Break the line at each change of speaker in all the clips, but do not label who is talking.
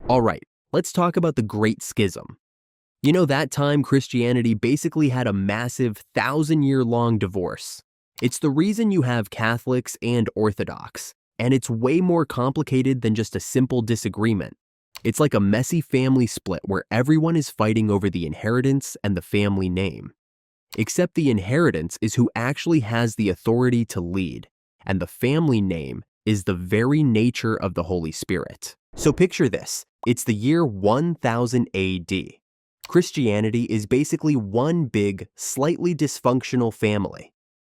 All right, let's talk about the Great Schism. You know, that time Christianity basically had a massive 1,000-year-long divorce. It's the reason you have Catholics and Orthodox, and it's way more complicated than just a simple disagreement. It's like a messy family split where everyone is fighting over the inheritance and the family name. Except the inheritance is who actually has the authority to lead, and the family name is the very nature of the Holy Spirit. So picture this, it's the year 1000 AD. Christianity is basically one big, slightly dysfunctional family,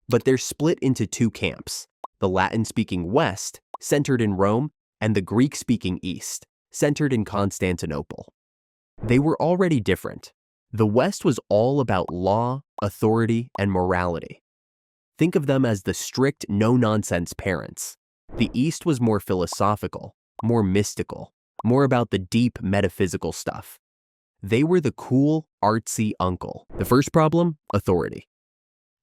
but they're split into two camps, the Latin-speaking West, centered in Rome, and the Greek-speaking East, centered in Constantinople. They were already different. The West was all about law, authority, and morality. Think of them as the strict, no-nonsense parents. The East was more philosophical, more mystical, more about the deep metaphysical stuff. They were the cool, artsy uncle. The first problem? Authority.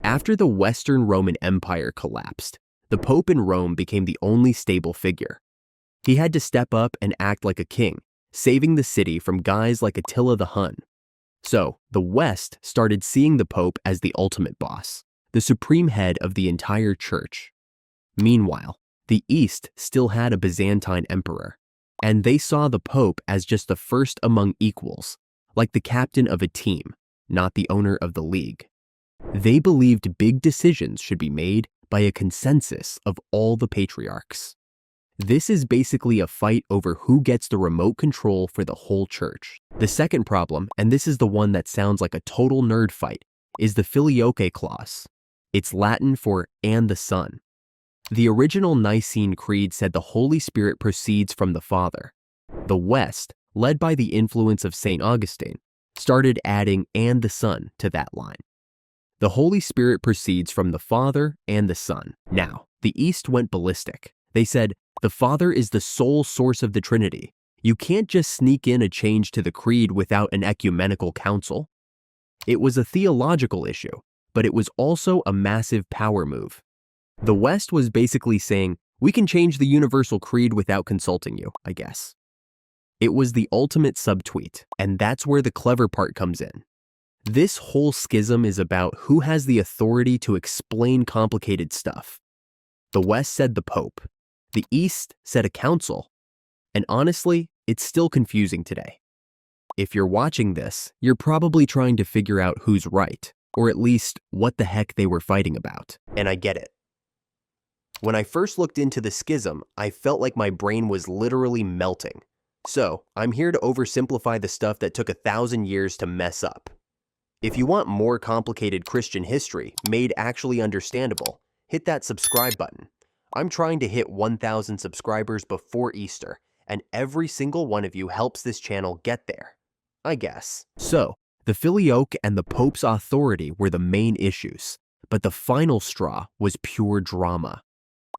After the Western Roman Empire collapsed, the Pope in Rome became the only stable figure. He had to step up and act like a king, saving the city from guys like Attila the Hun. So, the West started seeing the Pope as the ultimate boss, the supreme head of the entire church. Meanwhile, the East still had a Byzantine emperor, and they saw the Pope as just the first among equals, like the captain of a team, not the owner of the league. They believed big decisions should be made by a consensus of all the patriarchs. This is basically a fight over who gets the remote control for the whole church. The second problem, and this is the one that sounds like a total nerd fight, is the filioque clause. It's Latin for "and the Son." The original Nicene Creed said the Holy Spirit proceeds from the Father. The West, led by the influence of St. Augustine, started adding "and the Son" to that line. The Holy Spirit proceeds from the Father and the Son. Now, the East went ballistic. They said, the Father is the sole source of the Trinity. You can't just sneak in a change to the creed without an ecumenical council. It was a theological issue, but it was also a massive power move. The West was basically saying, we can change the universal creed without consulting you, I guess. It was the ultimate subtweet, and that's where the clever part comes in. This whole schism is about who has the authority to explain complicated stuff. The West said the Pope. The East said a council. And honestly, it's still confusing today. If you're watching this, you're probably trying to figure out who's right, or at least what the heck they were fighting about. And I get it. When I first looked into the schism, I felt like my brain was literally melting. So, I'm here to oversimplify the stuff that took 1,000 years to mess up. If you want more complicated Christian history made actually understandable, hit that subscribe button. I'm trying to hit 1,000 subscribers before Easter, and every single one of you helps this channel get there, I guess. So, the filioque and the Pope's authority were the main issues, but the final straw was pure drama.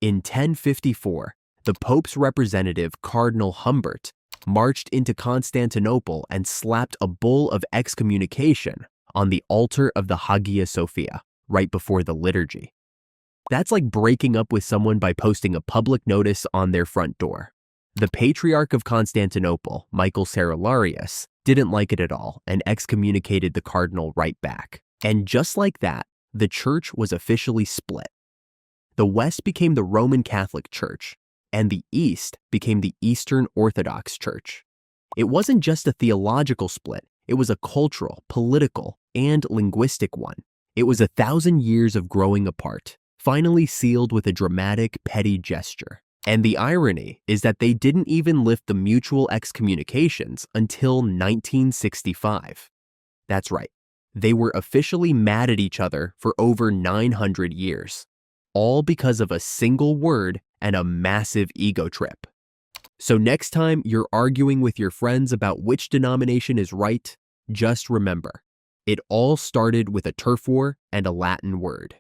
In 1054, the Pope's representative, Cardinal Humbert, marched into Constantinople and slapped a bull of excommunication on the altar of the Hagia Sophia, right before the liturgy. That's like breaking up with someone by posting a public notice on their front door. The Patriarch of Constantinople, Michael Cerularius, didn't like it at all and excommunicated the cardinal right back. And just like that, the church was officially split. The West became the Roman Catholic Church, and the East became the Eastern Orthodox Church. It wasn't just a theological split, it was a cultural, political, and linguistic one. It was 1,000 years of growing apart, finally sealed with a dramatic, petty gesture. And the irony is that they didn't even lift the mutual excommunications until 1965. That's right, they were officially mad at each other for over 900 years, all because of a single word and a massive ego trip. So next time you're arguing with your friends about which denomination is right, just remember, it all started with a turf war and a Latin word.